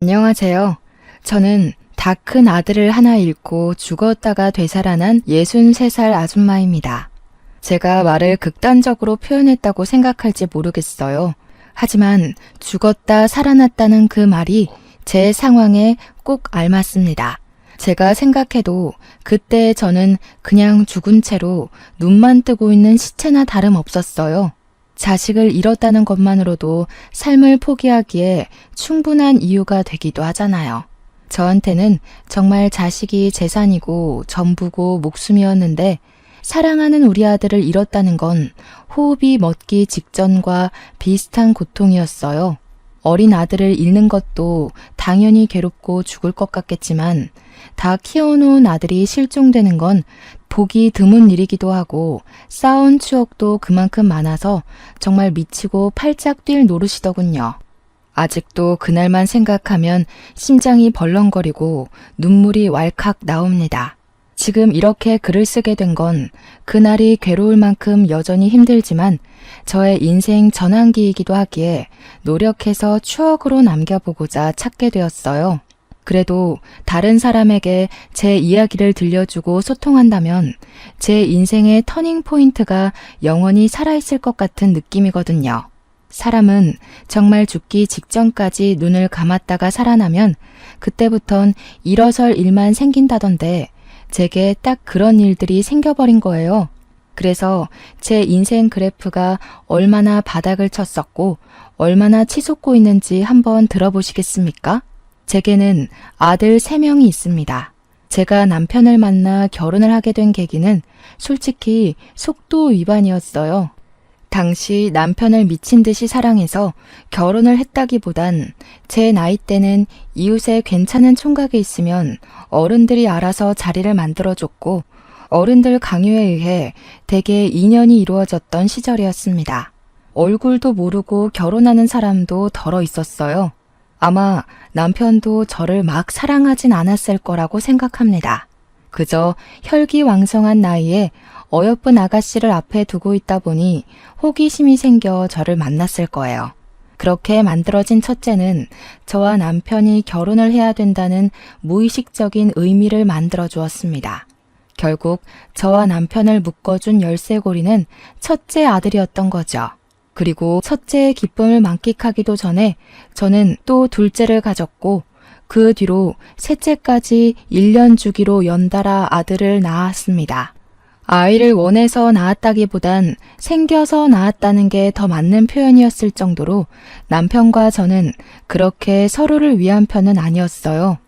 안녕하세요. 저는 다 큰 아들을 하나 잃고 죽었다가 되살아난 63살 아줌마입니다. 제가 말을 극단적으로 표현했다고 생각할지 모르겠어요. 하지만 죽었다 살아났다는 그 말이 제 상황에 꼭 알맞습니다. 제가 생각해도 그때 저는 그냥 죽은 채로 눈만 뜨고 있는 시체나 다름없었어요. 자식을 잃었다는 것만으로도 삶을 포기하기에 충분한 이유가 되기도 하잖아요. 저한테는 정말 자식이 재산이고 전부고 목숨이었는데 사랑하는 우리 아들을 잃었다는 건 호흡이 멎기 직전과 비슷한 고통이었어요. 어린 아들을 잃는 것도 당연히 괴롭고 죽을 것 같겠지만 다 키워놓은 아들이 실종되는 건 보기 드문 일이기도 하고 쌓아온 추억도 그만큼 많아서 정말 미치고 팔짝 뛸 노릇이더군요. 아직도 그날만 생각하면 심장이 벌렁거리고 눈물이 왈칵 나옵니다. 지금 이렇게 글을 쓰게 된 건 그날이 괴로울 만큼 여전히 힘들지만 저의 인생 전환기이기도 하기에 노력해서 추억으로 남겨보고자 찾게 되었어요. 그래도 다른 사람에게 제 이야기를 들려주고 소통한다면 제 인생의 터닝 포인트가 영원히 살아있을 것 같은 느낌이거든요. 사람은 정말 죽기 직전까지 눈을 감았다가 살아나면 그때부턴 일어설 일만 생긴다던데 제게 딱 그런 일들이 생겨버린 거예요. 그래서 제 인생 그래프가 얼마나 바닥을 쳤었고 얼마나 치솟고 있는지 한번 들어보시겠습니까? 제게는 아들 3명이 있습니다. 제가 남편을 만나 결혼을 하게 된 계기는 솔직히 속도 위반이었어요. 당시 남편을 미친 듯이 사랑해서 결혼을 했다기보단 제 나이 때는 이웃에 괜찮은 총각이 있으면 어른들이 알아서 자리를 만들어줬고 어른들 강요에 의해 대개 인연이 이루어졌던 시절이었습니다. 얼굴도 모르고 결혼하는 사람도 덜어 있었어요. 아마 남편도 저를 막 사랑하진 않았을 거라고 생각합니다. 그저 혈기왕성한 나이에 어여쁜 아가씨를 앞에 두고 있다 보니 호기심이 생겨 저를 만났을 거예요. 그렇게 만들어진 첫째는 저와 남편이 결혼을 해야 된다는 무의식적인 의미를 만들어 주었습니다. 결국 저와 남편을 묶어준 열쇠고리는 첫째 아들이었던 거죠. 그리고 첫째의 기쁨을 만끽하기도 전에 저는 또 둘째를 가졌고 그 뒤로 셋째까지 1년 주기로 연달아 아들을 낳았습니다. 아이를 원해서 낳았다기보단 생겨서 낳았다는 게 더 맞는 표현이었을 정도로 남편과 저는 그렇게 서로를 위한 편은 아니었어요.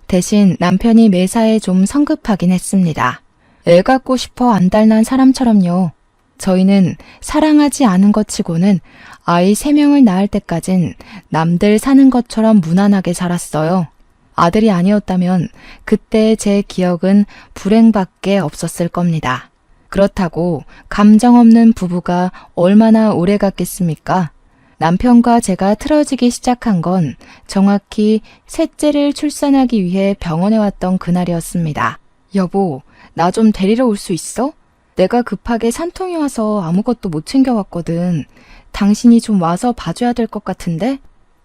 대신 남편이 매사에 좀 성급하긴 했습니다. 애 갖고 싶어 안달난 사람처럼요. 저희는 사랑하지 않은 것 치고는 아이 3명을 낳을 때까진 남들 사는 것처럼 무난하게 살았어요. 아들이 아니었다면 그때 제 기억은 불행밖에 없었을 겁니다. 그렇다고 감정 없는 부부가 얼마나 오래 갔겠습니까? 남편과 제가 틀어지기 시작한 건 정확히 셋째를 출산하기 위해 병원에 왔던 그날이었습니다. 여보, 나 좀 데리러 올 수 있어? 내가 급하게 산통이 와서 아무것도 못 챙겨왔거든. 당신이 좀 와서 봐줘야 될 것 같은데?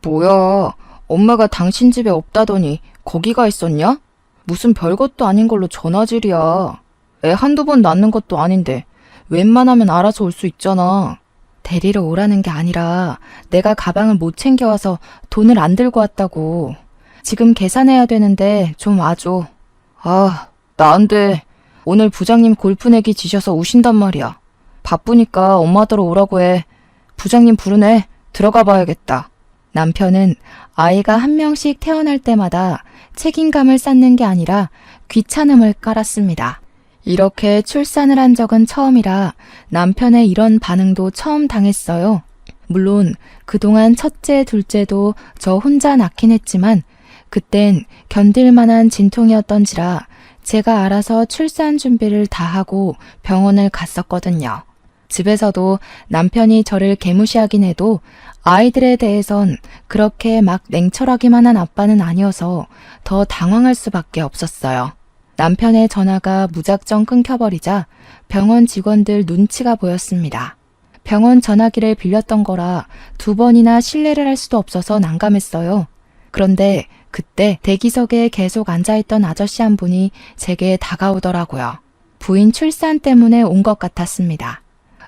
뭐야, 엄마가 당신 집에 없다더니 거기 가 있었냐? 무슨 별것도 아닌 걸로 전화질이야. 애 한두 번 낳는 것도 아닌데 웬만하면 알아서 올 수 있잖아. 데리러 오라는 게 아니라 내가 가방을 못 챙겨와서 돈을 안 들고 왔다고. 지금 계산해야 되는데 좀 와줘. 아, 나 안 돼. 오늘 부장님 골프 내기 지셔서 우신단 말이야. 바쁘니까 엄마더러 오라고 해. 부장님 부르네. 들어가 봐야겠다. 남편은 아이가 한 명씩 태어날 때마다 책임감을 쌓는 게 아니라 귀찮음을 깔았습니다. 이렇게 출산을 한 적은 처음이라 남편의 이런 반응도 처음 당했어요. 물론 그동안 첫째, 둘째도 저 혼자 낳긴 했지만 그땐 견딜 만한 진통이었던지라 제가 알아서 출산 준비를 다 하고 병원을 갔었거든요. 집에서도 남편이 저를 개무시하긴 해도 아이들에 대해선 그렇게 막 냉철하기만 한 아빠는 아니어서 더 당황할 수밖에 없었어요. 남편의 전화가 무작정 끊겨버리자 병원 직원들 눈치가 보였습니다. 병원 전화기를 빌렸던 거라 2번이나 실례를 할 수도 없어서 난감했어요. 그런데 그때 대기석에 계속 앉아있던 아저씨 한 분이 제게 다가오더라고요. 부인 출산 때문에 온 것 같았습니다.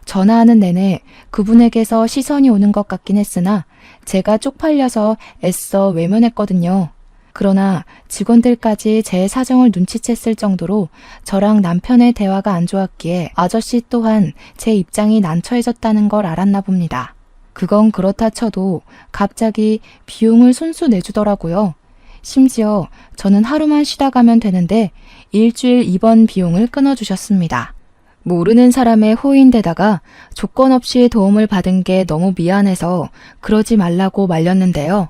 전화하는 내내 그분에게서 시선이 오는 것 같긴 했으나 제가 쪽팔려서 애써 외면했거든요. 그러나 직원들까지 제 사정을 눈치챘을 정도로 저랑 남편의 대화가 안 좋았기에 아저씨 또한 제 입장이 난처해졌다는 걸 알았나 봅니다. 그건 그렇다 쳐도 갑자기 비용을 손수 내주더라고요. 심지어 저는 하루만 쉬다 가면 되는데 일주일 입원 비용을 끊어주셨습니다. 모르는 사람의 호의인데다가 조건 없이 도움을 받은 게 너무 미안해서 그러지 말라고 말렸는데요.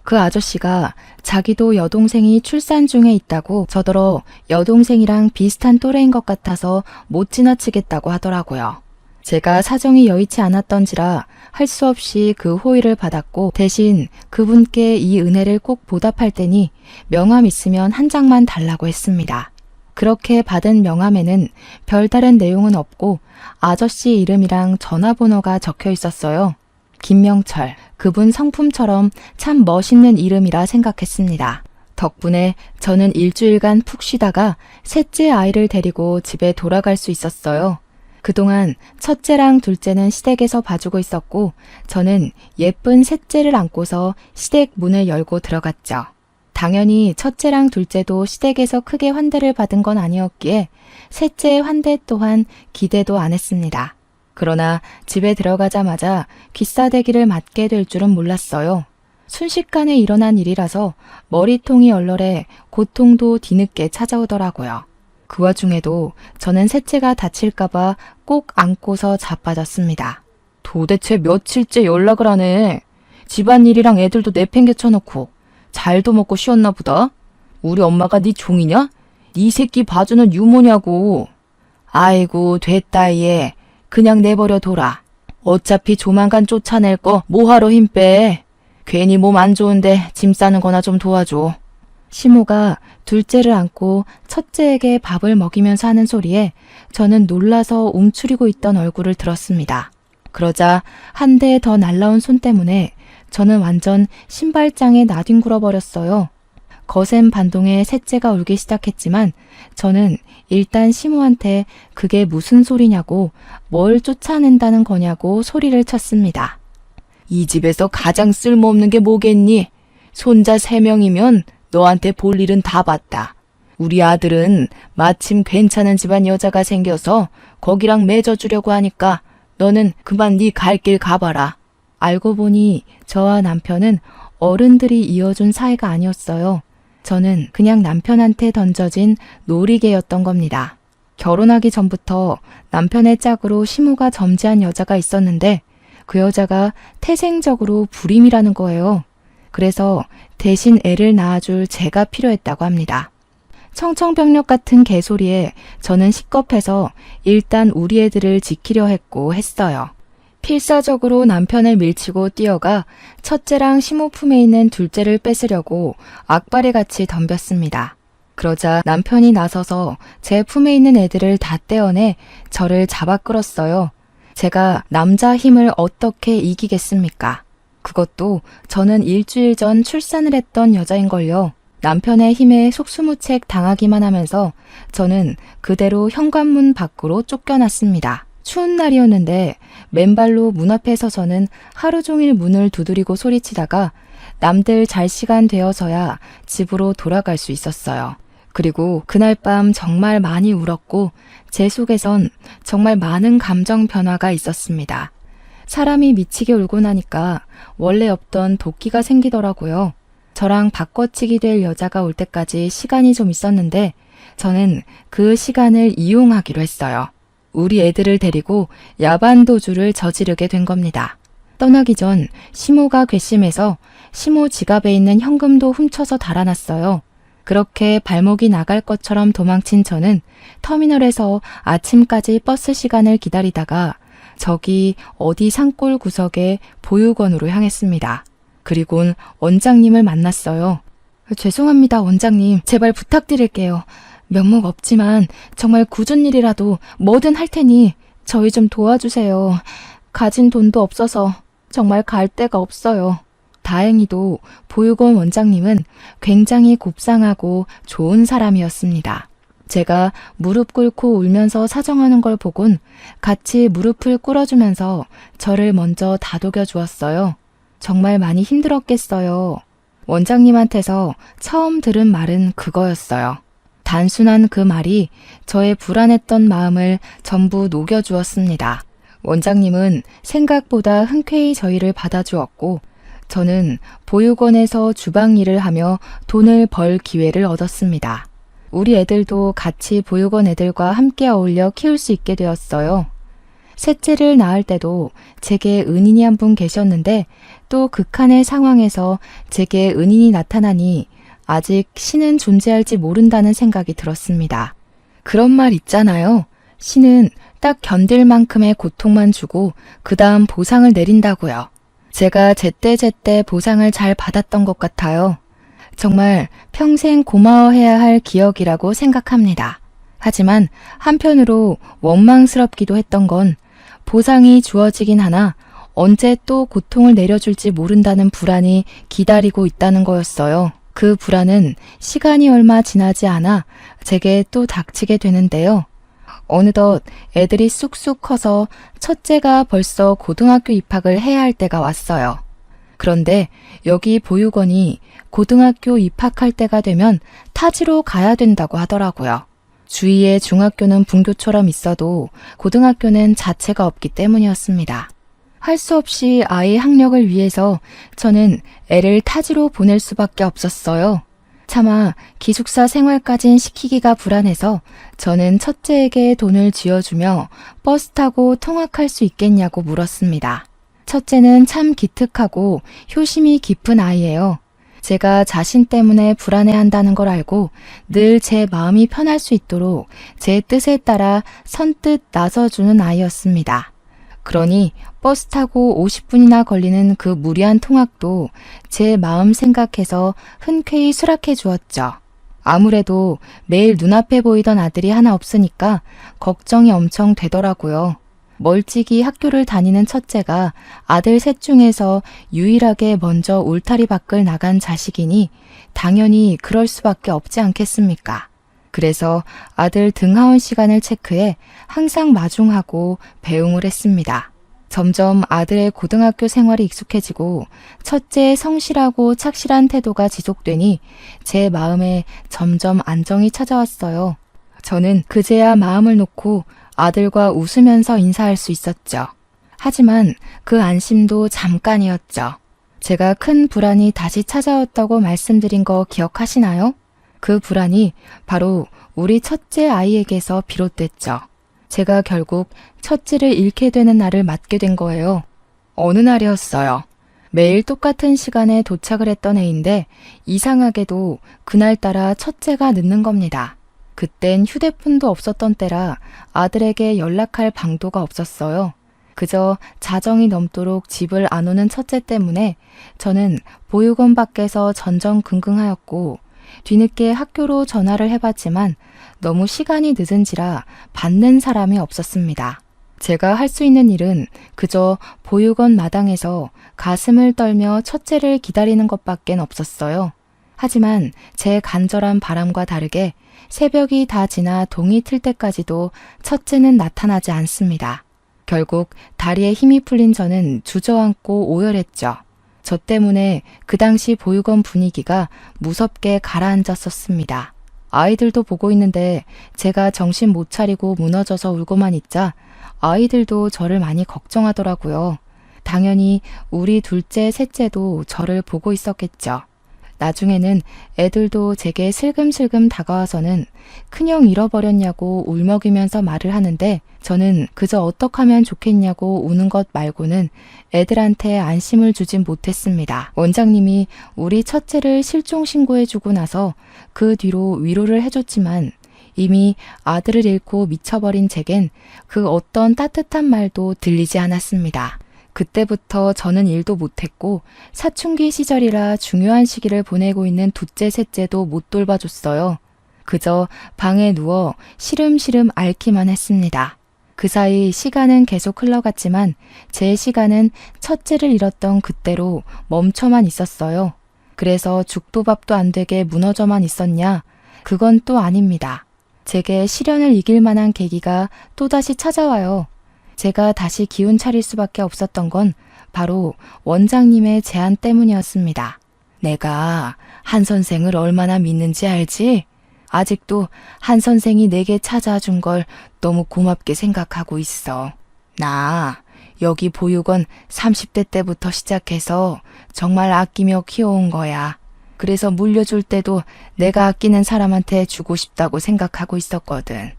그 아저씨가 자기도 여동생이 출산 중에 있다고 저더러 여동생이랑 비슷한 또래인 것 같아서 못 지나치겠다고 하더라고요. 제가 사정이 여의치 않았던지라 할 수 없이 그 호의를 받았고 대신 그분께 이 은혜를 꼭 보답할 테니 명함 있으면 한 장만 달라고 했습니다. 그렇게 받은 명함에는 별다른 내용은 없고 아저씨 이름이랑 전화번호가 적혀 있었어요. 김명철, 그분 성품처럼 참 멋있는 이름이라 생각했습니다. 덕분에 저는 일주일간 푹 쉬다가 셋째 아이를 데리고 집에 돌아갈 수 있었어요. 그동안 첫째랑 둘째는 시댁에서 봐주고 있었고 저는 예쁜 셋째를 안고서 시댁 문을 열고 들어갔죠. 당연히 첫째랑 둘째도 시댁에서 크게 환대를 받은 건 아니었기에 셋째의 환대 또한 기대도 안 했습니다. 그러나 집에 들어가자마자 귀싸대기를 맞게 될 줄은 몰랐어요. 순식간에 일어난 일이라서 머리통이 얼얼해 고통도 뒤늦게 찾아오더라고요. 그 와중에도 저는 셋째가 다칠까봐 꼭 안고서 자빠졌습니다. 도대체 며칠째 연락을 하네. 집안일이랑 애들도 내팽개쳐놓고 잘도 먹고 쉬었나 보다. 우리 엄마가 네 종이냐? 네 새끼 봐주는 유모냐고. 아이고 됐다 얘. 그냥 내버려 둬라. 어차피 조만간 쫓아낼 거 뭐하러 힘 빼. 괜히 몸 안 좋은데 짐 싸는 거나 좀 도와줘. 시모가 둘째를 안고 첫째에게 밥을 먹이면서 하는 소리에 저는 놀라서 움츠리고 있던 얼굴을 들었습니다. 그러자 한 대 더 날라온 손 때문에 저는 완전 신발장에 나뒹굴어 버렸어요. 거센 반동에 셋째가 울기 시작했지만 저는 일단 시모한테 그게 무슨 소리냐고 뭘 쫓아낸다는 거냐고 소리를 쳤습니다. 이 집에서 가장 쓸모없는 게 뭐겠니? 손자 3명이면 너한테 볼 일은 다 봤다. 우리 아들은 마침 괜찮은 집안 여자가 생겨서 거기랑 맺어주려고 하니까 너는 그만 네 갈 길 가봐라. 알고 보니 저와 남편은 어른들이 이어준 사이가 아니었어요. 저는 그냥 남편한테 던져진 놀이개였던 겁니다. 결혼하기 전부터 남편의 짝으로 시모가 점지한 여자가 있었는데 그 여자가 태생적으로 불임이라는 거예요. 그래서 대신 애를 낳아줄 제가 필요했다고 합니다. 청청병력 같은 개소리에 저는 식겁해서 일단 우리 애들을 지키려 했어요. 필사적으로 남편을 밀치고 뛰어가 첫째랑 시모 품에 있는 둘째를 뺏으려고 악바리같이 덤볐습니다. 그러자 남편이 나서서 제 품에 있는 애들을 다 떼어내 저를 잡아 끌었어요. 제가 남자 힘을 어떻게 이기겠습니까? 그것도 저는 일주일 전 출산을 했던 여자인걸요. 남편의 힘에 속수무책 당하기만 하면서 저는 그대로 현관문 밖으로 쫓겨났습니다. 추운 날이었는데 맨발로 문 앞에 서서는 하루 종일 문을 두드리고 소리치다가 남들 잘 시간 되어서야 집으로 돌아갈 수 있었어요. 그리고 그날 밤 정말 많이 울었고 제 속에선 정말 많은 감정 변화가 있었습니다. 사람이 미치게 울고 나니까 원래 없던 도끼가 생기더라고요. 저랑 바꿔치기 될 여자가 올 때까지 시간이 좀 있었는데 저는 그 시간을 이용하기로 했어요. 우리 애들을 데리고 야반도주를 저지르게 된 겁니다. 떠나기 전 시모가 괘씸해서 시모 지갑에 있는 현금도 훔쳐서 달아났어요. 그렇게 발목이 나갈 것처럼 도망친 저는 터미널에서 아침까지 버스 시간을 기다리다가 저기 어디 산골 구석에 보육원으로 향했습니다. 그리곤 원장님을 만났어요. 죄송합니다, 원장님. 제발 부탁드릴게요. 면목 없지만 정말 굳은 일이라도 뭐든 할 테니 저희 좀 도와주세요. 가진 돈도 없어서 정말 갈 데가 없어요. 다행히도 보육원 원장님은 굉장히 곱상하고 좋은 사람이었습니다. 제가 무릎 꿇고 울면서 사정하는 걸 보곤 같이 무릎을 꿇어주면서 저를 먼저 다독여 주었어요. 정말 많이 힘들었겠어요. 원장님한테서 처음 들은 말은 그거였어요. 단순한 그 말이 저의 불안했던 마음을 전부 녹여주었습니다. 원장님은 생각보다 흔쾌히 저희를 받아주었고 저는 보육원에서 주방 일을 하며 돈을 벌 기회를 얻었습니다. 우리 애들도 같이 보육원 애들과 함께 어울려 키울 수 있게 되었어요. 셋째를 낳을 때도 제게 은인이 한 분 계셨는데 또 극한의 상황에서 제게 은인이 나타나니 아직 신은 존재할지 모른다는 생각이 들었습니다. 그런 말 있잖아요. 신은 딱 견딜 만큼의 고통만 주고 그 다음 보상을 내린다고요. 제가 제때제때 보상을 잘 받았던 것 같아요. 정말 평생 고마워해야 할 기억이라고 생각합니다. 하지만 한편으로 원망스럽기도 했던 건 보상이 주어지긴 하나 언제 또 고통을 내려줄지 모른다는 불안이 기다리고 있다는 거였어요. 그 불안은 시간이 얼마 지나지 않아 제게 또 닥치게 되는데요. 어느덧 애들이 쑥쑥 커서 첫째가 벌써 고등학교 입학을 해야 할 때가 왔어요. 그런데 여기 보육원이 고등학교 입학할 때가 되면 타지로 가야 된다고 하더라고요. 주위에 중학교는 분교처럼 있어도 고등학교는 자체가 없기 때문이었습니다. 할 수 없이 아이 학력을 위해서 저는 애를 타지로 보낼 수밖에 없었어요. 차마 기숙사 생활까진 시키기가 불안해서 저는 첫째에게 돈을 쥐어주며 버스 타고 통학할 수 있겠냐고 물었습니다. 첫째는 참 기특하고 효심이 깊은 아이예요. 제가 자신 때문에 불안해한다는 걸 알고 늘 제 마음이 편할 수 있도록 제 뜻에 따라 선뜻 나서주는 아이였습니다. 그러니 버스 타고 50분이나 걸리는 그 무리한 통학도 제 마음 생각해서 흔쾌히 수락해 주었죠. 아무래도 매일 눈앞에 보이던 아들이 하나 없으니까 걱정이 엄청 되더라고요. 멀찍이 학교를 다니는 첫째가 아들 셋 중에서 유일하게 먼저 울타리 밖을 나간 자식이니 당연히 그럴 수밖에 없지 않겠습니까? 그래서 아들 등하원 시간을 체크해 항상 마중하고 배웅을 했습니다. 점점 아들의 고등학교 생활이 익숙해지고 첫째의 성실하고 착실한 태도가 지속되니 제 마음에 점점 안정이 찾아왔어요. 저는 그제야 마음을 놓고 아들과 웃으면서 인사할 수 있었죠. 하지만 그 안심도 잠깐이었죠. 제가 큰 불안이 다시 찾아왔다고 말씀드린 거 기억하시나요? 그 불안이 바로 우리 첫째 아이에게서 비롯됐죠. 제가 결국 첫째를 잃게 되는 날을 맞게 된 거예요. 어느 날이었어요. 매일 똑같은 시간에 도착을 했던 애인데 이상하게도 그날따라 첫째가 늦는 겁니다. 그땐 휴대폰도 없었던 때라 아들에게 연락할 방도가 없었어요. 그저 자정이 넘도록 집을 안 오는 첫째 때문에 저는 보육원 밖에서 전전긍긍하였고 뒤늦게 학교로 전화를 해봤지만 너무 시간이 늦은지라 받는 사람이 없었습니다. 제가 할 수 있는 일은 그저 보육원 마당에서 가슴을 떨며 첫째를 기다리는 것밖엔 없었어요. 하지만 제 간절한 바람과 다르게 새벽이 다 지나 동이 틀 때까지도 첫째는 나타나지 않습니다. 결국 다리에 힘이 풀린 저는 주저앉고 오열했죠. 저 때문에 그 당시 보육원 분위기가 무섭게 가라앉았었습니다. 아이들도 보고 있는데 제가 정신 못 차리고 무너져서 울고만 있자 아이들도 저를 많이 걱정하더라고요. 당연히 우리 둘째, 셋째도 저를 보고 있었겠죠. 나중에는 애들도 제게 슬금슬금 다가와서는 큰형 잃어버렸냐고 울먹이면서 말을 하는데 저는 그저 어떡하면 좋겠냐고 우는 것 말고는 애들한테 안심을 주진 못했습니다. 원장님이 우리 첫째를 실종 신고해주고 나서 그 뒤로 위로를 해줬지만 이미 아들을 잃고 미쳐버린 제겐 그 어떤 따뜻한 말도 들리지 않았습니다. 그때부터 저는 일도 못했고 사춘기 시절이라 중요한 시기를 보내고 있는 둘째, 셋째도 못 돌봐줬어요. 그저 방에 누워 시름시름 앓기만 했습니다. 그 사이 시간은 계속 흘러갔지만 제 시간은 첫째를 잃었던 그때로 멈춰만 있었어요. 그래서 죽도 밥도 안 되게 무너져만 있었냐? 그건 또 아닙니다. 제게 시련을 이길 만한 계기가 또다시 찾아와요. 제가 다시 기운 차릴 수밖에 없었던 건 바로 원장님의 제안 때문이었습니다. 내가 한 선생을 얼마나 믿는지 알지? 아직도 한 선생이 내게 찾아준 걸 너무 고맙게 생각하고 있어. 나 여기 보육원 30대 때부터 시작해서 정말 아끼며 키워온 거야. 그래서 물려줄 때도 내가 아끼는 사람한테 주고 싶다고 생각하고 있었거든.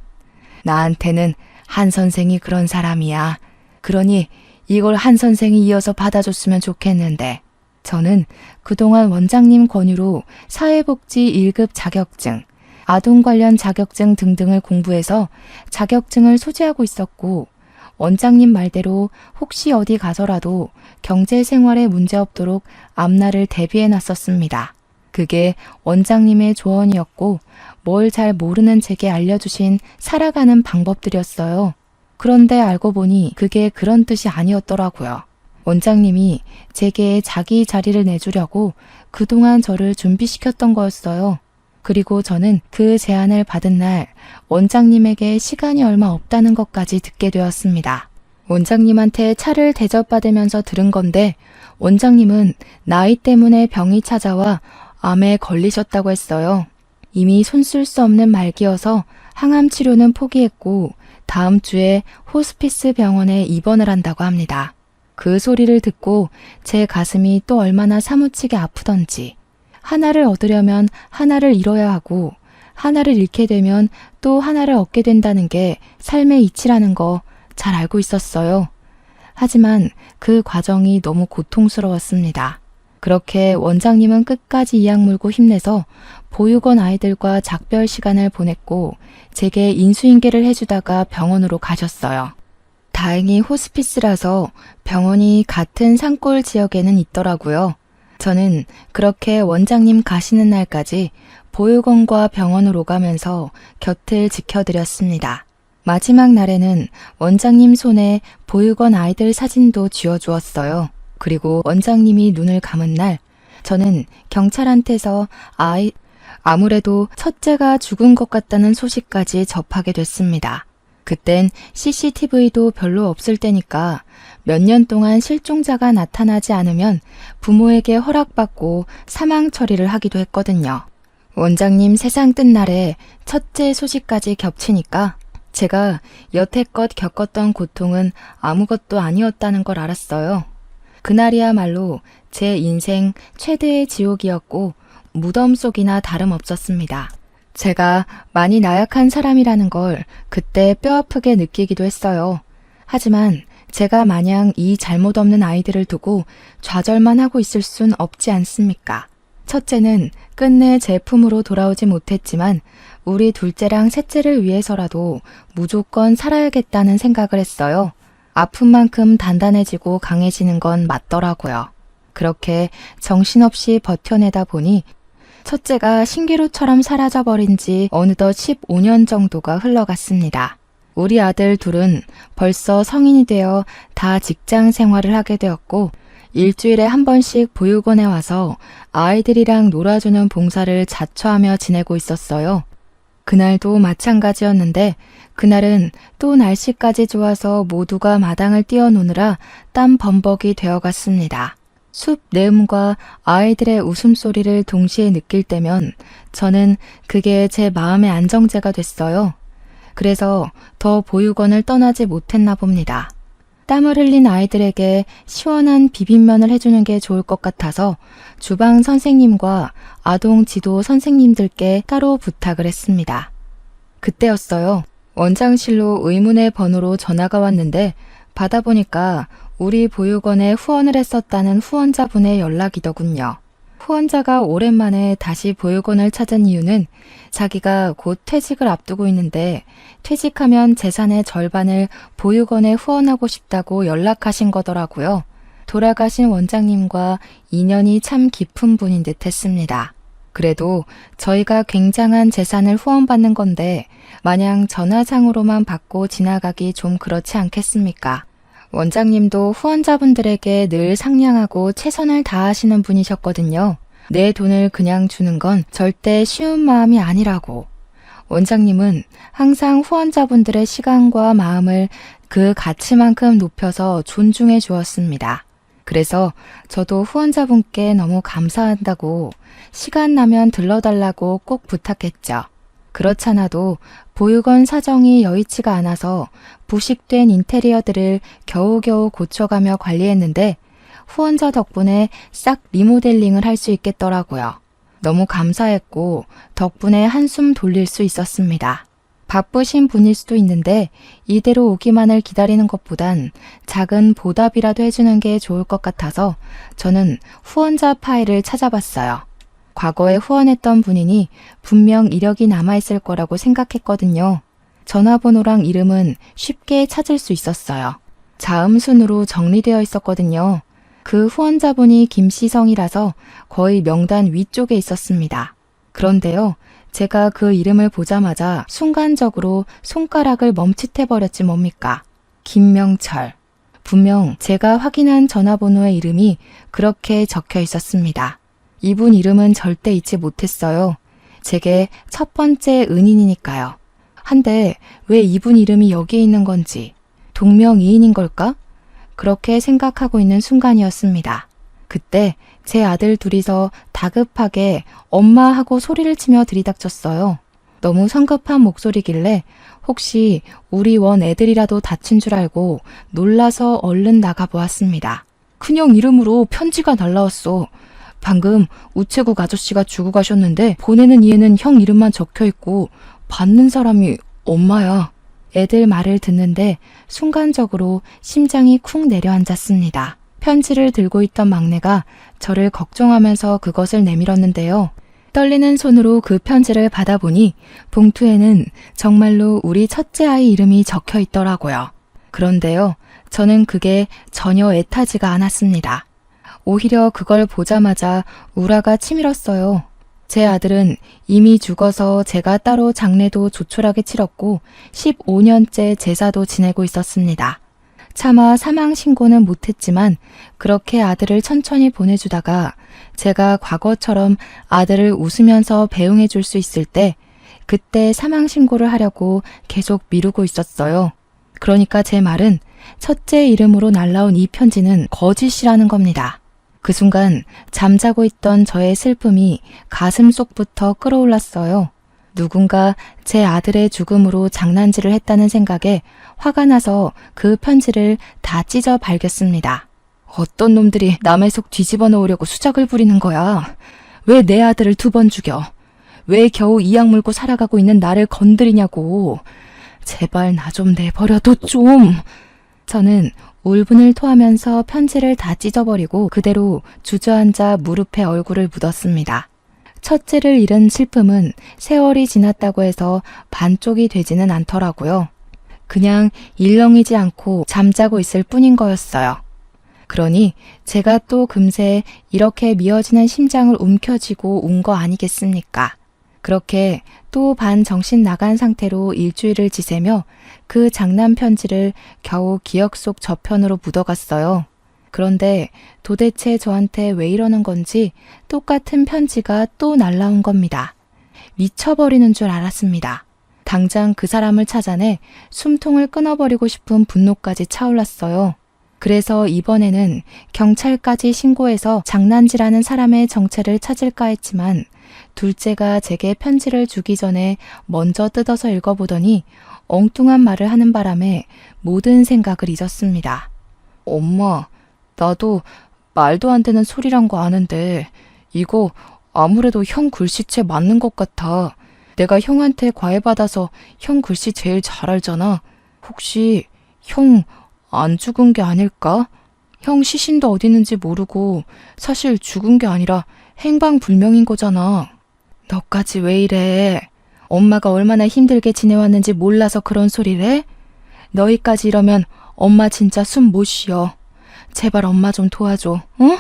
나한테는 한 선생이 그런 사람이야. 그러니 이걸 한 선생이 이어서 받아줬으면 좋겠는데 저는 그동안 원장님 권유로 사회복지 1급 자격증, 아동 관련 자격증 등등을 공부해서 자격증을 소지하고 있었고 원장님 말대로 혹시 어디 가서라도 경제 생활에 문제 없도록 앞날을 대비해 놨었습니다. 그게 원장님의 조언이었고 뭘 잘 모르는 제게 알려주신 살아가는 방법들이었어요. 그런데 알고 보니 그게 그런 뜻이 아니었더라고요. 원장님이 제게 자기 자리를 내주려고 그동안 저를 준비시켰던 거였어요. 그리고 저는 그 제안을 받은 날 원장님에게 시간이 얼마 없다는 것까지 듣게 되었습니다. 원장님한테 차를 대접받으면서 들은 건데 원장님은 나이 때문에 병이 찾아와 암에 걸리셨다고 했어요. 이미 손쓸 수 없는 말기여서 항암 치료는 포기했고 다음 주에 호스피스 병원에 입원을 한다고 합니다. 그 소리를 듣고 제 가슴이 또 얼마나 사무치게 아프던지 하나를 얻으려면 하나를 잃어야 하고 하나를 잃게 되면 또 하나를 얻게 된다는 게 삶의 이치라는 거 잘 알고 있었어요. 하지만 그 과정이 너무 고통스러웠습니다. 그렇게 원장님은 끝까지 이악 물고 힘내서 보육원 아이들과 작별 시간을 보냈고 제게 인수인계를 해주다가 병원으로 가셨어요. 다행히 호스피스라서 병원이 같은 산골 지역에는 있더라고요. 저는 그렇게 원장님 가시는 날까지 보육원과 병원을 오가면서 곁을 지켜드렸습니다. 마지막 날에는 원장님 손에 보육원 아이들 사진도 쥐어주었어요. 그리고 원장님이 눈을 감은 날 저는 경찰한테서 아무래도 첫째가 죽은 것 같다는 소식까지 접하게 됐습니다. 그땐 CCTV도 별로 없을 때니까 몇 년 동안 실종자가 나타나지 않으면 부모에게 허락받고 사망 처리를 하기도 했거든요. 원장님 세상 뜬 날에 첫째 소식까지 겹치니까 제가 여태껏 겪었던 고통은 아무것도 아니었다는 걸 알았어요. 그날이야말로 제 인생 최대의 지옥이었고 무덤 속이나 다름없었습니다. 제가 많이 나약한 사람이라는 걸 그때 뼈아프게 느끼기도 했어요. 하지만 제가 마냥 이 잘못 없는 아이들을 두고 좌절만 하고 있을 순 없지 않습니까? 첫째는 끝내 제 품으로 돌아오지 못했지만 우리 둘째랑 셋째를 위해서라도 무조건 살아야겠다는 생각을 했어요. 아픈 만큼 단단해지고 강해지는 건 맞더라고요. 그렇게 정신없이 버텨내다 보니 첫째가 신기루처럼 사라져버린 지 어느덧 15년 정도가 흘러갔습니다. 우리 아들 둘은 벌써 성인이 되어 다 직장 생활을 하게 되었고 일주일에 한 번씩 보육원에 와서 아이들이랑 놀아주는 봉사를 자처하며 지내고 있었어요. 그날도 마찬가지였는데 그날은 또 날씨까지 좋아서 모두가 마당을 뛰어노느라 땀 범벅이 되어갔습니다. 숲 내음과 아이들의 웃음소리를 동시에 느낄 때면 저는 그게 제 마음의 안정제가 됐어요. 그래서 더 보육원을 떠나지 못했나 봅니다. 땀을 흘린 아이들에게 시원한 비빔면을 해주는 게 좋을 것 같아서 주방 선생님과 아동 지도 선생님들께 따로 부탁을 했습니다. 그때였어요. 원장실로 의문의 번호로 전화가 왔는데 받아보니까 우리 보육원에 후원을 했었다는 후원자분의 연락이더군요. 후원자가 오랜만에 다시 보육원을 찾은 이유는 자기가 곧 퇴직을 앞두고 있는데 퇴직하면 재산의 절반을 보육원에 후원하고 싶다고 연락하신 거더라고요. 돌아가신 원장님과 인연이 참 깊은 분인 듯 했습니다. 그래도 저희가 굉장한 재산을 후원받는 건데 마냥 전화상으로만 받고 지나가기 좀 그렇지 않겠습니까? 원장님도 후원자분들에게 늘 상냥하고 최선을 다하시는 분이셨거든요. 내 돈을 그냥 주는 건 절대 쉬운 마음이 아니라고. 원장님은 항상 후원자분들의 시간과 마음을 그 가치만큼 높여서 존중해 주었습니다. 그래서 저도 후원자분께 너무 감사한다고 시간 나면 들러달라고 꼭 부탁했죠. 그렇잖아도 보육원 사정이 여의치가 않아서 부식된 인테리어들을 겨우겨우 고쳐가며 관리했는데 후원자 덕분에 싹 리모델링을 할 수 있겠더라고요. 너무 감사했고 덕분에 한숨 돌릴 수 있었습니다. 바쁘신 분일 수도 있는데 이대로 오기만을 기다리는 것보단 작은 보답이라도 해주는 게 좋을 것 같아서 저는 후원자 파일을 찾아봤어요. 과거에 후원했던 분이니 분명 이력이 남아있을 거라고 생각했거든요. 전화번호랑 이름은 쉽게 찾을 수 있었어요. 자음순으로 정리되어 있었거든요. 그 후원자분이 김시성이라서 거의 명단 위쪽에 있었습니다. 그런데요, 제가 그 이름을 보자마자 순간적으로 손가락을 멈칫해버렸지 뭡니까? 김명철. 분명 제가 확인한 전화번호의 이름이 그렇게 적혀 있었습니다. 이분 이름은 절대 잊지 못했어요. 제게 첫 번째 은인이니까요. 한데 왜 이분 이름이 여기에 있는 건지, 동명이인인 걸까? 그렇게 생각하고 있는 순간이었습니다. 그때 제 아들 둘이서 다급하게 엄마 하고 소리를 치며 들이닥쳤어요. 너무 성급한 목소리길래 혹시 우리 원 애들이라도 다친 줄 알고 놀라서 얼른 나가보았습니다. 큰형 이름으로 편지가 날라왔어. 방금 우체국 아저씨가 주고 가셨는데 보내는 이에는 형 이름만 적혀있고 받는 사람이 엄마야. 애들 말을 듣는데 순간적으로 심장이 쿵 내려앉았습니다. 편지를 들고 있던 막내가 저를 걱정하면서 그것을 내밀었는데요. 떨리는 손으로 그 편지를 받아보니 봉투에는 정말로 우리 첫째 아이 이름이 적혀 있더라고요. 그런데요, 저는 그게 전혀 애타지가 않았습니다. 오히려 그걸 보자마자 우라가 치밀었어요. 제 아들은 이미 죽어서 제가 따로 장례도 조촐하게 치렀고 15년째 제사도 지내고 있었습니다. 차마 사망 신고는 못했지만 그렇게 아들을 천천히 보내주다가 제가 과거처럼 아들을 웃으면서 배웅해 줄 수 있을 때 그때 사망 신고를 하려고 계속 미루고 있었어요. 그러니까 제 말은 첫째 이름으로 날라온 이 편지는 거짓이라는 겁니다. 그 순간 잠자고 있던 저의 슬픔이 가슴 속부터 끌어올랐어요. 누군가 제 아들의 죽음으로 장난질을 했다는 생각에 화가 나서 그 편지를 다 찢어 발겼습니다. 어떤 놈들이 남의 속 뒤집어 놓으려고 수작을 부리는 거야. 왜 내 아들을 2번 죽여? 왜 겨우 이 약 물고 살아가고 있는 나를 건드리냐고. 제발 나 좀 내버려둬 좀. 저는 울분을 토하면서 편지를 다 찢어버리고 그대로 주저앉아 무릎에 얼굴을 묻었습니다. 첫째를 잃은 슬픔은 세월이 지났다고 해서 반쪽이 되지는 않더라고요. 그냥 일렁이지 않고 잠자고 있을 뿐인 거였어요. 그러니 제가 또 금세 이렇게 미어지는 심장을 움켜쥐고 운 거 아니겠습니까? 그렇게 또 반 정신 나간 상태로 일주일을 지새며 그 장난 편지를 겨우 기억 속 저편으로 묻어갔어요. 그런데 도대체 저한테 왜 이러는 건지 똑같은 편지가 또 날라온 겁니다. 미쳐버리는 줄 알았습니다. 당장 그 사람을 찾아내 숨통을 끊어버리고 싶은 분노까지 차올랐어요. 그래서 이번에는 경찰까지 신고해서 장난질하는 사람의 정체를 찾을까 했지만 둘째가 제게 편지를 주기 전에 먼저 뜯어서 읽어보더니 엉뚱한 말을 하는 바람에 모든 생각을 잊었습니다. 엄마, 나도 말도 안 되는 소리란 거 아는데 이거 아무래도 형 글씨체 맞는 것 같아. 내가 형한테 과외받아서 형 글씨 제일 잘 알잖아. 혹시 형 안 죽은 게 아닐까? 형 시신도 어디 있는지 모르고 사실 죽은 게 아니라 행방불명인 거잖아. 너까지 왜 이래? 엄마가 얼마나 힘들게 지내왔는지 몰라서 그런 소리를 해? 너희까지 이러면 엄마 진짜 숨 못 쉬어. 제발 엄마 좀 도와줘, 응?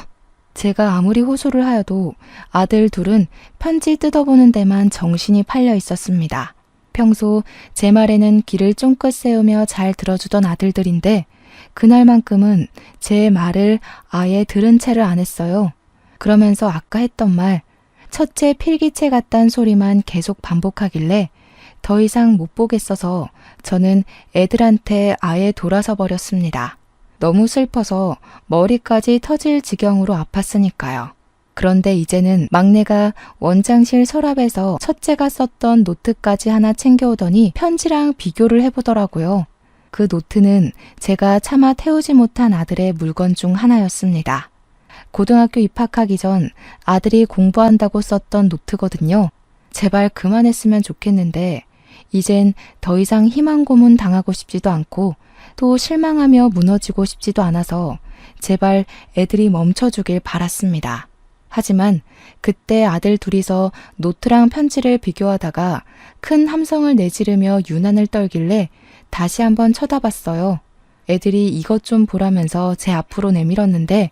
제가 아무리 호소를 하여도 아들 둘은 편지 뜯어보는 데만 정신이 팔려 있었습니다. 평소 제 말에는 귀를 쫑긋 세우며 잘 들어주던 아들들인데 그날만큼은 제 말을 아예 들은 채를 안 했어요. 그러면서 아까 했던 말, 첫째 필기체 같단 소리만 계속 반복하길래 더 이상 못 보겠어서 저는 애들한테 아예 돌아서 버렸습니다. 너무 슬퍼서 머리까지 터질 지경으로 아팠으니까요. 그런데 이제는 막내가 원장실 서랍에서 첫째가 썼던 노트까지 하나 챙겨오더니 편지랑 비교를 해보더라고요. 그 노트는 제가 차마 태우지 못한 아들의 물건 중 하나였습니다. 고등학교 입학하기 전 아들이 공부한다고 썼던 노트거든요. 제발 그만했으면 좋겠는데 이젠 더 이상 희망 고문 당하고 싶지도 않고 또 실망하며 무너지고 싶지도 않아서 제발 애들이 멈춰주길 바랐습니다. 하지만 그때 아들 둘이서 노트랑 편지를 비교하다가 큰 함성을 내지르며 유난을 떨길래 다시 한번 쳐다봤어요. 애들이 이것 좀 보라면서 제 앞으로 내밀었는데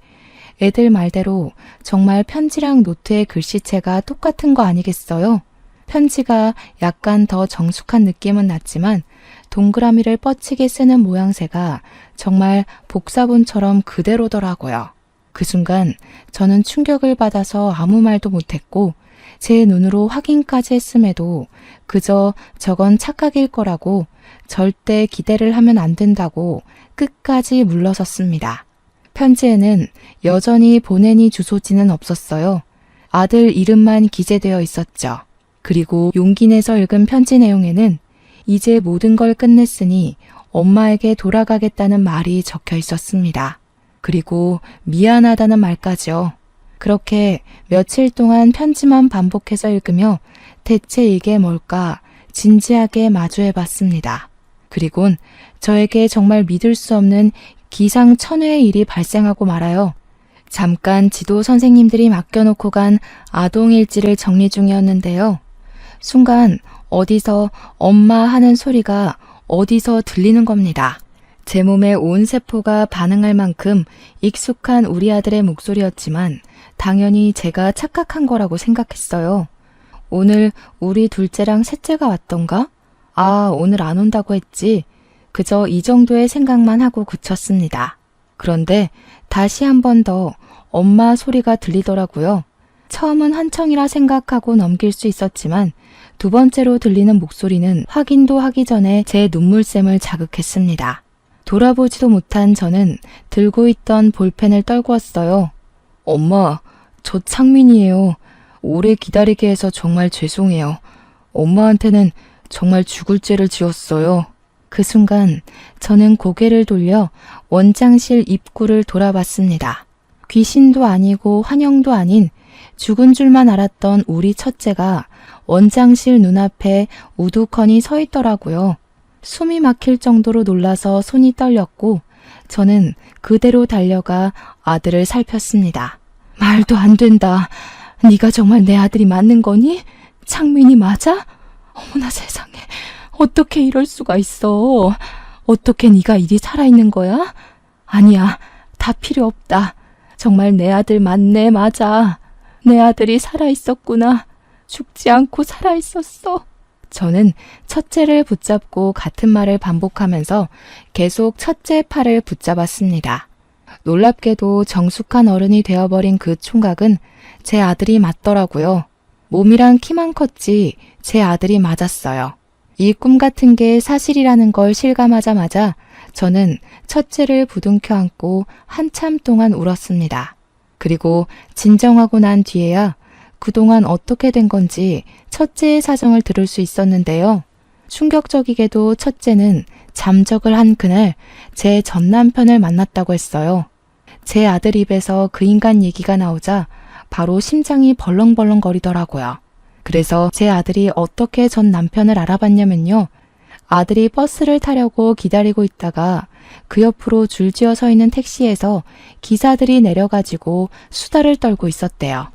애들 말대로 정말 편지랑 노트의 글씨체가 똑같은 거 아니겠어요? 편지가 약간 더 정숙한 느낌은 났지만 동그라미를 뻗치게 쓰는 모양새가 정말 복사본처럼 그대로더라고요. 그 순간 저는 충격을 받아서 아무 말도 못했고 제 눈으로 확인까지 했음에도 그저 저건 착각일 거라고 절대 기대를 하면 안 된다고 끝까지 물러섰습니다. 편지에는 여전히 보내니 주소지는 없었어요. 아들 이름만 기재되어 있었죠. 그리고 용기 내서 읽은 편지 내용에는 이제 모든 걸 끝냈으니 엄마에게 돌아가겠다는 말이 적혀 있었습니다. 그리고 미안하다는 말까지요. 그렇게 며칠 동안 편지만 반복해서 읽으며 대체 이게 뭘까 진지하게 마주해 봤습니다. 그리곤 저에게 정말 믿을 수 없는 기상천외의 일이 발생하고 말아요. 잠깐 지도 선생님들이 맡겨놓고 간 아동일지를 정리 중이었는데요. 순간 어디서 엄마 하는 소리가 어디서 들리는 겁니다. 제 몸의 온 세포가 반응할 만큼 익숙한 우리 아들의 목소리였지만 당연히 제가 착각한 거라고 생각했어요. 오늘 우리 둘째랑 셋째가 왔던가? 아, 오늘 안 온다고 했지. 그저 이 정도의 생각만 하고 그쳤습니다. 그런데 다시 한 번 더 엄마 소리가 들리더라고요. 처음은 환청이라 생각하고 넘길 수 있었지만 두 번째로 들리는 목소리는 확인도 하기 전에 제 눈물샘을 자극했습니다. 돌아보지도 못한 저는 들고 있던 볼펜을 떨구었어요. 엄마, 저 창민이에요. 오래 기다리게 해서 정말 죄송해요. 엄마한테는 정말 죽을 죄를 지었어요. 그 순간 저는 고개를 돌려 원장실 입구를 돌아봤습니다. 귀신도 아니고 환영도 아닌 죽은 줄만 알았던 우리 첫째가 원장실 눈앞에 우두커니 서 있더라고요. 숨이 막힐 정도로 놀라서 손이 떨렸고 저는 그대로 달려가 아들을 살폈습니다. 말도 안 된다. 네가 정말 내 아들이 맞는 거니? 창민이 맞아? 어머나 세상에. 어떻게 이럴 수가 있어. 어떻게 네가 이리 살아있는 거야? 아니야. 다 필요 없다. 정말 내 아들 맞네. 맞아. 내 아들이 살아있었구나. 죽지 않고 살아있었어. 저는 첫째를 붙잡고 같은 말을 반복하면서 계속 첫째 팔을 붙잡았습니다. 놀랍게도 정숙한 어른이 되어버린 그 총각은 제 아들이 맞더라고요. 몸이랑 키만 컸지 제 아들이 맞았어요. 이 꿈 같은 게 사실이라는 걸 실감하자마자 저는 첫째를 부둥켜 안고 한참 동안 울었습니다. 그리고 진정하고 난 뒤에야 그동안 어떻게 된 건지 첫째의 사정을 들을 수 있었는데요. 충격적이게도 첫째는 잠적을 한 그날 제 전 남편을 만났다고 했어요. 제 아들 입에서 그 인간 얘기가 나오자 바로 심장이 벌렁벌렁 거리더라고요. 그래서 제 아들이 어떻게 전 남편을 알아봤냐면요. 아들이 버스를 타려고 기다리고 있다가 그 옆으로 줄지어 서 있는 택시에서 기사들이 내려가지고 수다를 떨고 있었대요.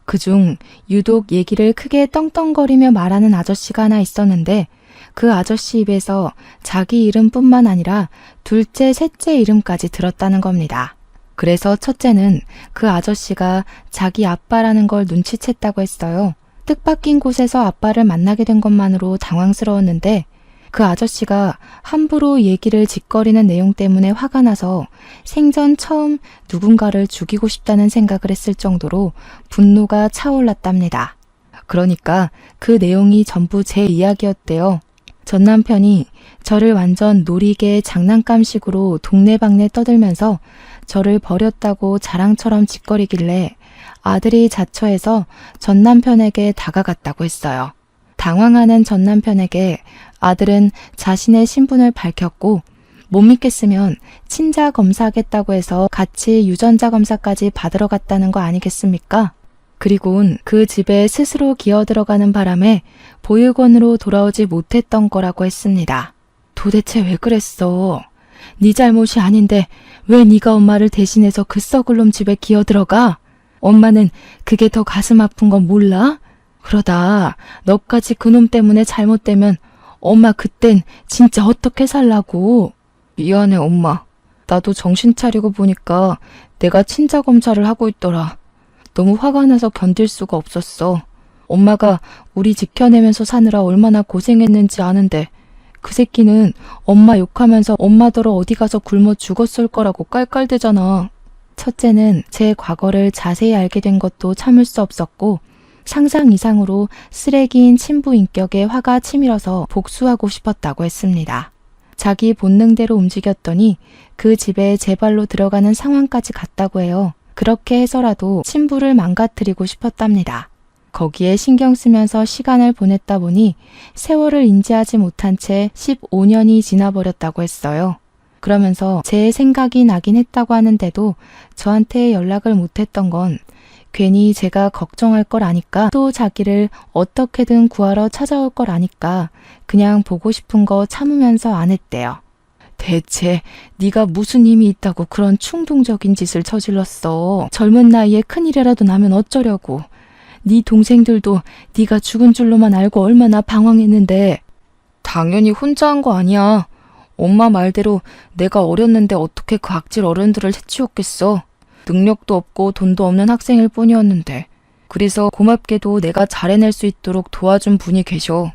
그중 유독 얘기를 크게 떵떵거리며 말하는 아저씨가 하나 있었는데 그 아저씨 입에서 자기 이름뿐만 아니라 둘째, 셋째 이름까지 들었다는 겁니다. 그래서 첫째는 그 아저씨가 자기 아빠라는 걸 눈치챘다고 했어요. 뜻밖인 곳에서 아빠를 만나게 된 것만으로 당황스러웠는데 그 아저씨가 함부로 얘기를 짓거리는 내용 때문에 화가 나서 생전 처음 누군가를 죽이고 싶다는 생각을 했을 정도로 분노가 차올랐답니다. 그러니까 그 내용이 전부 제 이야기였대요. 전 남편이 저를 완전 놀이개 장난감식으로 동네방네 떠들면서 저를 버렸다고 자랑처럼 짓거리길래 아들이 자처해서 전 남편에게 다가갔다고 했어요. 당황하는 전 남편에게 아들은 자신의 신분을 밝혔고 못 믿겠으면 친자 검사하겠다고 해서 같이 유전자 검사까지 받으러 갔다는 거 아니겠습니까? 그리고는 그 집에 스스로 기어들어가는 바람에 보육원으로 돌아오지 못했던 거라고 했습니다. 도대체 왜 그랬어? 네 잘못이 아닌데 왜 네가 엄마를 대신해서 그 썩을 놈 집에 기어들어가? 엄마는 그게 더 가슴 아픈 건 몰라? 그러다 너까지 그놈 때문에 잘못되면 엄마 그땐 진짜 어떻게 살라고? 미안해 엄마. 나도 정신 차리고 보니까 내가 친자 검사를 하고 있더라. 너무 화가 나서 견딜 수가 없었어. 엄마가 우리 지켜내면서 사느라 얼마나 고생했는지 아는데 그 새끼는 엄마 욕하면서 엄마더러 어디 가서 굶어 죽었을 거라고 깔깔대잖아. 첫째는 제 과거를 자세히 알게 된 것도 참을 수 없었고 상상 이상으로 쓰레기인 친부 인격에 화가 치밀어서 복수하고 싶었다고 했습니다. 자기 본능대로 움직였더니 그 집에 제 발로 들어가는 상황까지 갔다고 해요. 그렇게 해서라도 친부를 망가뜨리고 싶었답니다. 거기에 신경 쓰면서 시간을 보냈다 보니 세월을 인지하지 못한 채 15년이 지나버렸다고 했어요. 그러면서 제 생각이 나긴 했다고 하는데도 저한테 연락을 못했던 건 괜히 제가 걱정할 걸 아니까 또 자기를 어떻게든 구하러 찾아올 걸 아니까 그냥 보고 싶은 거 참으면서 안 했대요. 대체 네가 무슨 힘이 있다고 그런 충동적인 짓을 저질렀어. 젊은 나이에 큰일이라도 나면 어쩌려고. 네 동생들도 네가 죽은 줄로만 알고 얼마나 방황했는데. 당연히 혼자 한 거 아니야. 엄마 말대로 내가 어렸는데 어떻게 그 악질 어른들을 해치웠겠어. 능력도 없고 돈도 없는 학생일 뿐이었는데. 그래서 고맙게도 내가 잘 해낼 수 있도록 도와준 분이 계셔.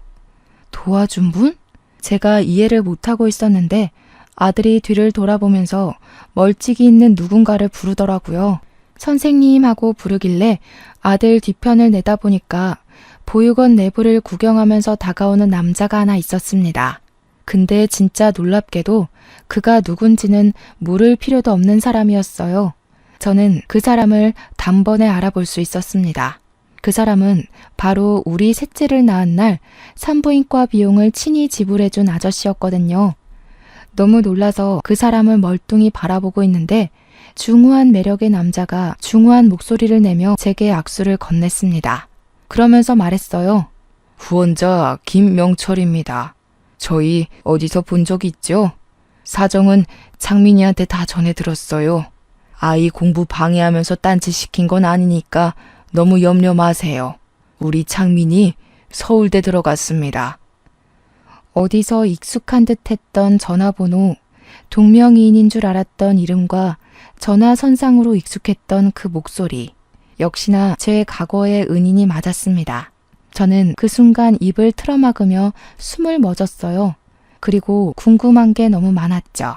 도와준 분? 제가 이해를 못하고 있었는데 아들이 뒤를 돌아보면서 멀찍이 있는 누군가를 부르더라고요. 선생님하고 부르길래 아들 뒤편을 내다보니까 보육원 내부를 구경하면서 다가오는 남자가 하나 있었습니다. 근데 진짜 놀랍게도 그가 누군지는 물을 필요도 없는 사람이었어요. 저는 그 사람을 단번에 알아볼 수 있었습니다. 그 사람은 바로 우리 셋째를 낳은 날 산부인과 비용을 친히 지불해준 아저씨였거든요. 너무 놀라서 그 사람을 멀뚱히 바라보고 있는데 중후한 매력의 남자가 중후한 목소리를 내며 제게 악수를 건넸습니다. 그러면서 말했어요. 후원자 김명철입니다. 저희 어디서 본 적 있죠? 사정은 창민이한테 다 전해 들었어요. 아이 공부 방해하면서 딴짓 시킨 건 아니니까 너무 염려 마세요. 우리 창민이 서울대 들어갔습니다. 어디서 익숙한 듯 했던 전화번호, 동명이인인 줄 알았던 이름과 전화선상으로 익숙했던 그 목소리. 역시나 제 과거의 은인이 맞았습니다. 저는 그 순간 입을 틀어막으며 숨을 멎었어요. 그리고 궁금한 게 너무 많았죠.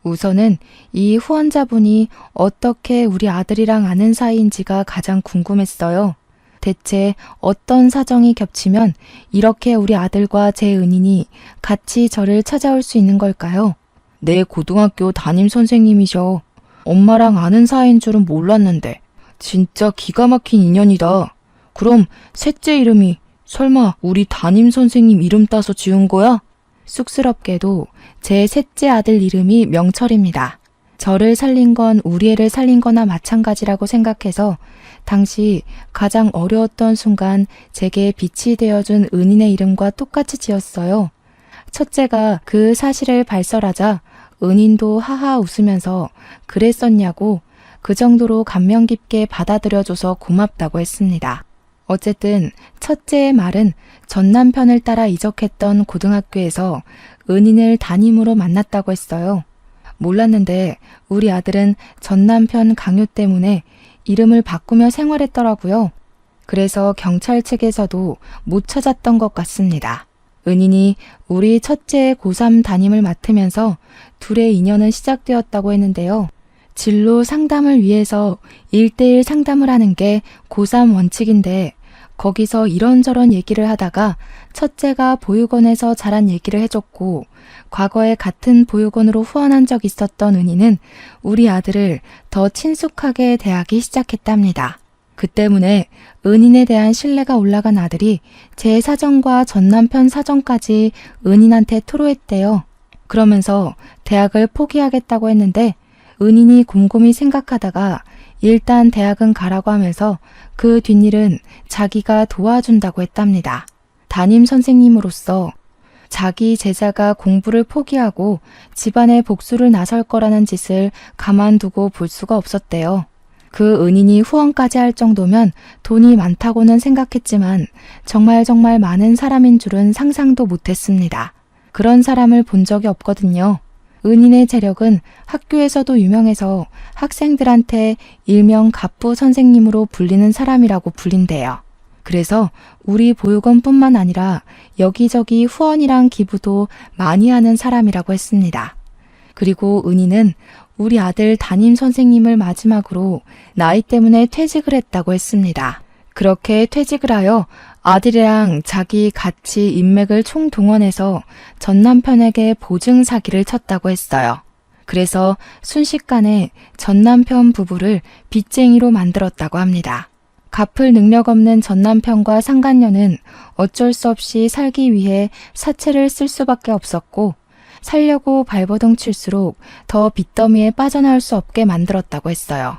우선은 이 후원자분이 어떻게 우리 아들이랑 아는 사이인지가 가장 궁금했어요. 대체 어떤 사정이 겹치면 이렇게 우리 아들과 제 은인이 같이 저를 찾아올 수 있는 걸까요? 내 고등학교 담임 선생님이셔. 엄마랑 아는 사이인 줄은 몰랐는데 진짜 기가 막힌 인연이다. 그럼 셋째 이름이 설마 우리 담임 선생님 이름 따서 지은 거야? 쑥스럽게도 제 셋째 아들 이름이 명철입니다. 저를 살린 건 우리 애를 살린 거나 마찬가지라고 생각해서 당시 가장 어려웠던 순간 제게 빛이 되어준 은인의 이름과 똑같이 지었어요. 첫째가 그 사실을 발설하자 은인도 하하 웃으면서 그랬었냐고 그 정도로 감명 깊게 받아들여줘서 고맙다고 했습니다. 어쨌든 첫째의 말은 전 남편을 따라 이적했던 고등학교에서 은인을 담임으로 만났다고 했어요. 몰랐는데 우리 아들은 전 남편 강요 때문에 이름을 바꾸며 생활했더라고요. 그래서 경찰 측에서도 못 찾았던 것 같습니다. 은인이 우리 첫째의 고3 담임을 맡으면서 둘의 인연은 시작되었다고 했는데요. 진로 상담을 위해서 1대1 상담을 하는 게 고3 원칙인데 거기서 이런저런 얘기를 하다가 첫째가 보육원에서 자란 얘기를 해줬고 과거에 같은 보육원으로 후원한 적 있었던 은희는 우리 아들을 더 친숙하게 대하기 시작했답니다. 그 때문에 은인에 대한 신뢰가 올라간 아들이 제 사정과 전 남편 사정까지 은인한테 토로했대요. 그러면서 대학을 포기하겠다고 했는데 은인이 곰곰이 생각하다가 일단 대학은 가라고 하면서 그 뒷일은 자기가 도와준다고 했답니다. 담임 선생님으로서 자기 제자가 공부를 포기하고 집안의 복수를 나설 거라는 짓을 가만두고 볼 수가 없었대요. 그 은인이 후원까지 할 정도면 돈이 많다고는 생각했지만 정말 많은 사람인 줄은 상상도 못했습니다. 그런 사람을 본 적이 없거든요. 은인의 재력은 학교에서도 유명해서 학생들한테 일명 갑부 선생님으로 불리는 사람이라고 불린대요. 그래서 우리 보육원뿐만 아니라 여기저기 후원이랑 기부도 많이 하는 사람이라고 했습니다. 그리고 은인은 우리 아들 담임 선생님을 마지막으로 나이 때문에 퇴직을 했다고 했습니다. 그렇게 퇴직을 하여 아들이랑 자기 같이 인맥을 총동원해서 전 남편에게 보증 사기를 쳤다고 했어요. 그래서 순식간에 전 남편 부부를 빚쟁이로 만들었다고 합니다. 갚을 능력 없는 전 남편과 상간녀는 어쩔 수 없이 살기 위해 사채를 쓸 수밖에 없었고 살려고 발버둥 칠수록 더 빚더미에 빠져나올 수 없게 만들었다고 했어요.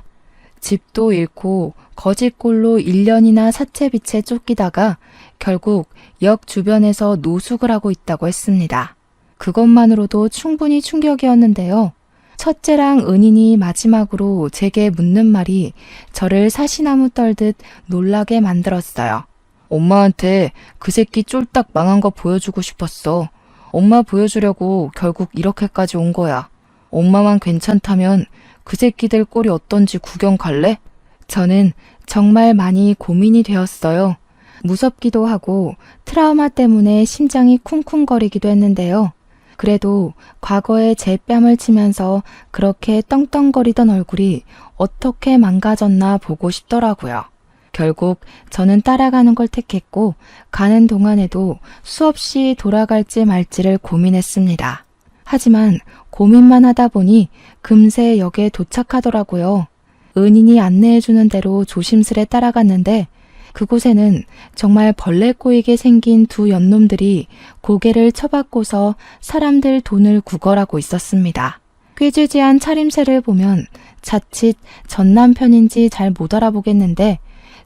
집도 잃고 거짓골로 1년이나 사채빚에 쫓기다가 결국 역 주변에서 노숙을 하고 있다고 했습니다. 그것만으로도 충분히 충격이었는데요. 첫째랑 은인이 마지막으로 제게 묻는 말이 저를 사시나무 떨듯 놀라게 만들었어요. 엄마한테 그 새끼 쫄딱 망한 거 보여주고 싶었어. 엄마 보여주려고 결국 이렇게까지 온 거야. 엄마만 괜찮다면 그 새끼들 꼴이 어떤지 구경 갈래? 저는 정말 많이 고민이 되었어요. 무섭기도 하고 트라우마 때문에 심장이 쿵쿵거리기도 했는데요. 그래도 과거에 제 뺨을 치면서 그렇게 떵떵거리던 얼굴이 어떻게 망가졌나 보고 싶더라고요. 결국 저는 따라가는 걸 택했고 가는 동안에도 수없이 돌아갈지 말지를 고민했습니다. 하지만 고민만 하다 보니 금세 역에 도착하더라고요. 은인이 안내해주는 대로 조심스레 따라갔는데 그곳에는 정말 벌레 꼬이게 생긴 두 연놈들이 고개를 쳐박고서 사람들 돈을 구걸하고 있었습니다. 꾀지지한 차림새를 보면 자칫 전 남편인지 잘 못 알아보겠는데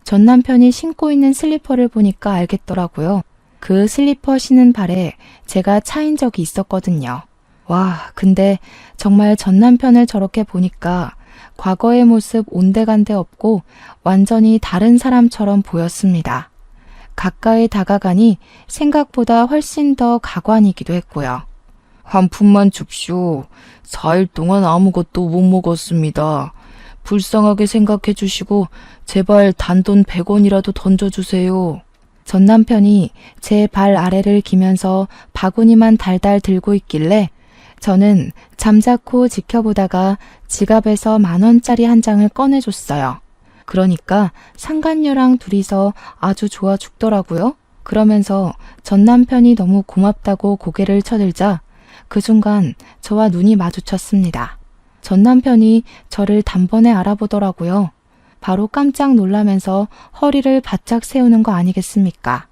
전 남편이 신고 있는 슬리퍼를 보니까 알겠더라고요. 그 슬리퍼 신은 발에 제가 차인 적이 있었거든요. 와, 근데 정말 전 남편을 저렇게 보니까 과거의 모습 온데간데 없고 완전히 다른 사람처럼 보였습니다. 가까이 다가가니 생각보다 훨씬 더 가관이기도 했고요. 한 푼만 줍쇼. 4일 동안 아무것도 못 먹었습니다. 불쌍하게 생각해 주시고 제발 단돈 100원이라도 던져주세요. 전 남편이 제 발 아래를 기면서 바구니만 달달 들고 있길래 저는 잠자코 지켜보다가 지갑에서 10,000원짜리 한 장을 꺼내줬어요. 그러니까 상간녀랑 둘이서 아주 좋아 죽더라고요. 그러면서 전 남편이 너무 고맙다고 고개를 쳐들자 그 순간 저와 눈이 마주쳤습니다. 전 남편이 저를 단번에 알아보더라고요. 바로 깜짝 놀라면서 허리를 바짝 세우는 거 아니겠습니까?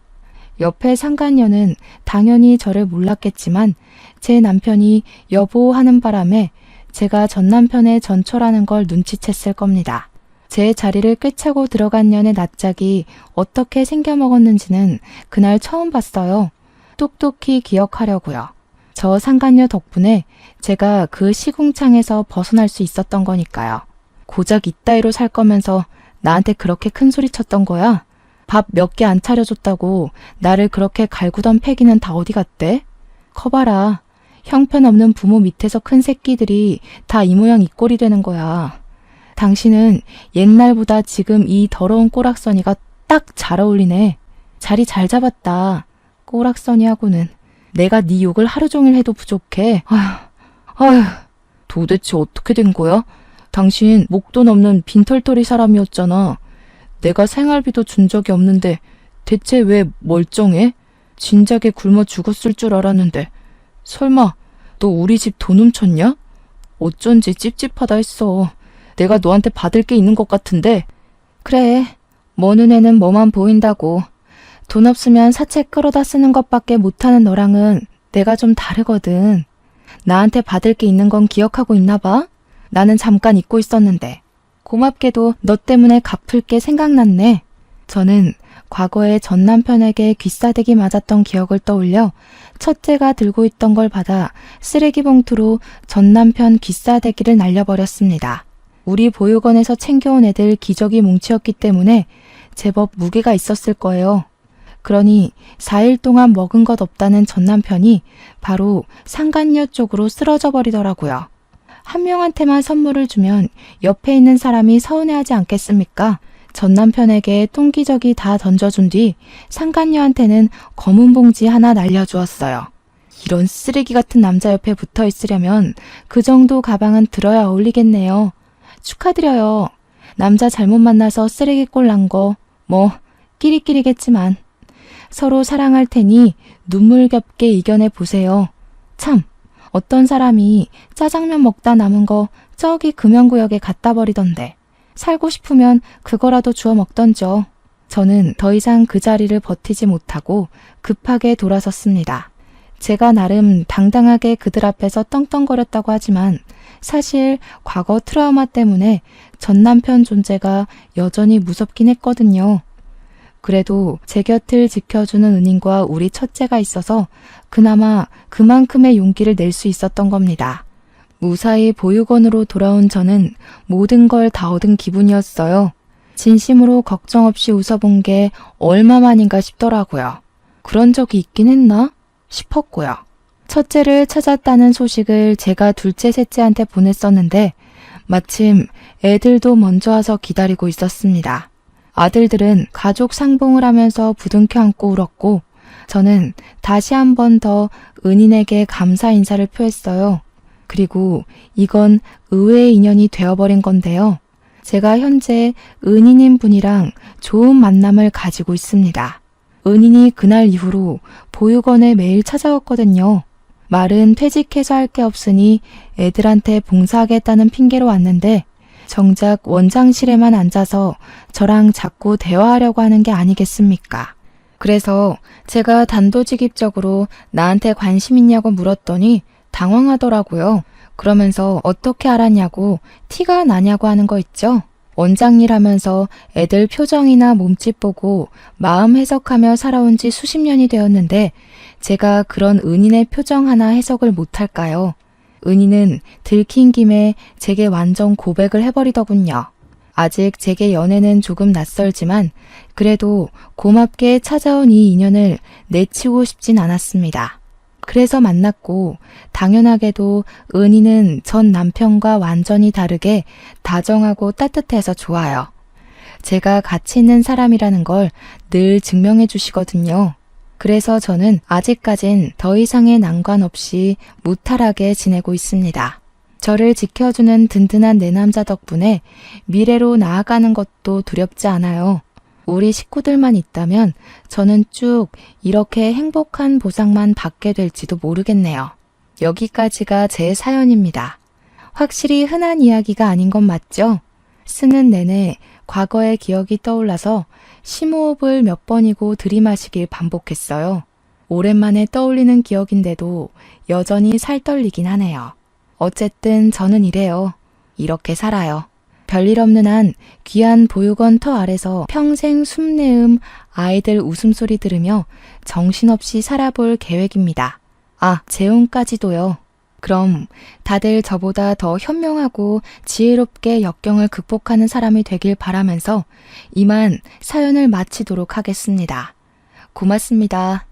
옆에 상간녀는 당연히 저를 몰랐겠지만 제 남편이 여보 하는 바람에 제가 전 남편의 전처라는 걸 눈치챘을 겁니다. 제 자리를 꿰차고 들어간 년의 낯짝이 어떻게 생겨먹었는지는 그날 처음 봤어요. 똑똑히 기억하려고요. 저 상간녀 덕분에 제가 그 시궁창에서 벗어날 수 있었던 거니까요. 고작 이따위로 살 거면서 나한테 그렇게 큰 소리 쳤던 거야? 밥 몇 개 안 차려줬다고 나를 그렇게 갈구던 패기는 다 어디 갔대? 커봐라. 형편없는 부모 밑에서 큰 새끼들이 다 이 모양 이 꼴이 되는 거야. 당신은 옛날보다 지금 이 더러운 꼬락서니가 딱 잘 어울리네. 자리 잘 잡았다. 꼬락서니하고는 내가 네 욕을 하루 종일 해도 부족해. 아휴, 도대체 어떻게 된 거야? 당신 목돈 없는 빈털터리 사람이었잖아. 내가 생활비도 준 적이 없는데 대체 왜 멀쩡해? 진작에 굶어 죽었을 줄 알았는데 설마 너 우리 집 돈 훔쳤냐? 어쩐지 찝찝하다 했어. 내가 너한테 받을 게 있는 것 같은데. 그래, 먼 눈에는 뭐만 보인다고. 돈 없으면 사채 끌어다 쓰는 것밖에 못하는 너랑은 내가 좀 다르거든. 나한테 받을 게 있는 건 기억하고 있나 봐? 나는 잠깐 잊고 있었는데. 고맙게도 너 때문에 갚을 게 생각났네. 저는 과거에 전 남편에게 귀싸대기 맞았던 기억을 떠올려 첫째가 들고 있던 걸 받아 쓰레기 봉투로 전 남편 귀싸대기를 날려버렸습니다. 우리 보육원에서 챙겨온 애들 기저귀 뭉치였기 때문에 제법 무게가 있었을 거예요. 그러니 4일 동안 먹은 것 없다는 전 남편이 바로 상간녀 쪽으로 쓰러져 버리더라고요. 한 명한테만 선물을 주면 옆에 있는 사람이 서운해하지 않겠습니까? 전 남편에게 똥기저귀 다 던져준 뒤 상간녀한테는 검은 봉지 하나 날려주었어요. 이런 쓰레기 같은 남자 옆에 붙어 있으려면 그 정도 가방은 들어야 어울리겠네요. 축하드려요. 남자 잘못 만나서 쓰레기꼴 난 거 뭐 끼리끼리겠지만 서로 사랑할 테니 눈물겹게 이겨내 보세요. 참, 어떤 사람이 짜장면 먹다 남은 거 저기 금연구역에 갖다 버리던데 살고 싶으면 그거라도 주워 먹던죠. 저는 더 이상 그 자리를 버티지 못하고 급하게 돌아섰습니다. 제가 나름 당당하게 그들 앞에서 떵떵거렸다고 하지만 사실 과거 트라우마 때문에 전 남편 존재가 여전히 무섭긴 했거든요. 그래도 제 곁을 지켜주는 은인과 우리 첫째가 있어서 그나마 그만큼의 용기를 낼 수 있었던 겁니다. 무사히 보육원으로 돌아온 저는 모든 걸 다 얻은 기분이었어요. 진심으로 걱정 없이 웃어본 게 얼마만인가 싶더라고요. 그런 적이 있긴 했나 싶었고요. 첫째를 찾았다는 소식을 제가 둘째, 셋째한테 보냈었는데 마침 애들도 먼저 와서 기다리고 있었습니다. 아들들은 가족 상봉을 하면서 부둥켜 안고 울었고 저는 다시 한 번 더 은인에게 감사 인사를 표했어요. 그리고 이건 의외의 인연이 되어버린 건데요. 제가 현재 은인인 분이랑 좋은 만남을 가지고 있습니다. 은인이 그날 이후로 보육원에 매일 찾아왔거든요. 말은 퇴직해서 할 게 없으니 애들한테 봉사하겠다는 핑계로 왔는데 정작 원장실에만 앉아서 저랑 자꾸 대화하려고 하는 게 아니겠습니까? 그래서 제가 단도직입적으로 나한테 관심 있냐고 물었더니 당황하더라고요. 그러면서 어떻게 알았냐고 티가 나냐고 하는 거 있죠? 원장일 하면서 애들 표정이나 몸짓 보고 마음 해석하며 살아온 지 수십 년이 되었는데 제가 그런 은인의 표정 하나 해석을 못할까요? 은인은 들킨 김에 제게 완전 고백을 해버리더군요. 아직 제게 연애는 조금 낯설지만 그래도 고맙게 찾아온 이 인연을 내치우고 싶진 않았습니다. 그래서 만났고 당연하게도 은희는 전 남편과 완전히 다르게 다정하고 따뜻해서 좋아요. 제가 가치 있는 사람이라는 걸 늘 증명해 주시거든요. 그래서 저는 아직까진 더 이상의 난관 없이 무탈하게 지내고 있습니다. 저를 지켜주는 든든한 내 남자 덕분에 미래로 나아가는 것도 두렵지 않아요. 우리 식구들만 있다면 저는 쭉 이렇게 행복한 보상만 받게 될지도 모르겠네요. 여기까지가 제 사연입니다. 확실히 흔한 이야기가 아닌 건 맞죠? 쓰는 내내 과거의 기억이 떠올라서 심호흡을 몇 번이고 들이마시길 반복했어요. 오랜만에 떠올리는 기억인데도 여전히 살떨리긴 하네요. 어쨌든 저는 이래요. 이렇게 살아요. 별일 없는 한 귀한 보육원 터 아래서 평생 숨내음 아이들 웃음소리 들으며 정신없이 살아볼 계획입니다. 아, 재혼까지도요. 그럼 다들 저보다 더 현명하고 지혜롭게 역경을 극복하는 사람이 되길 바라면서 이만 사연을 마치도록 하겠습니다. 고맙습니다.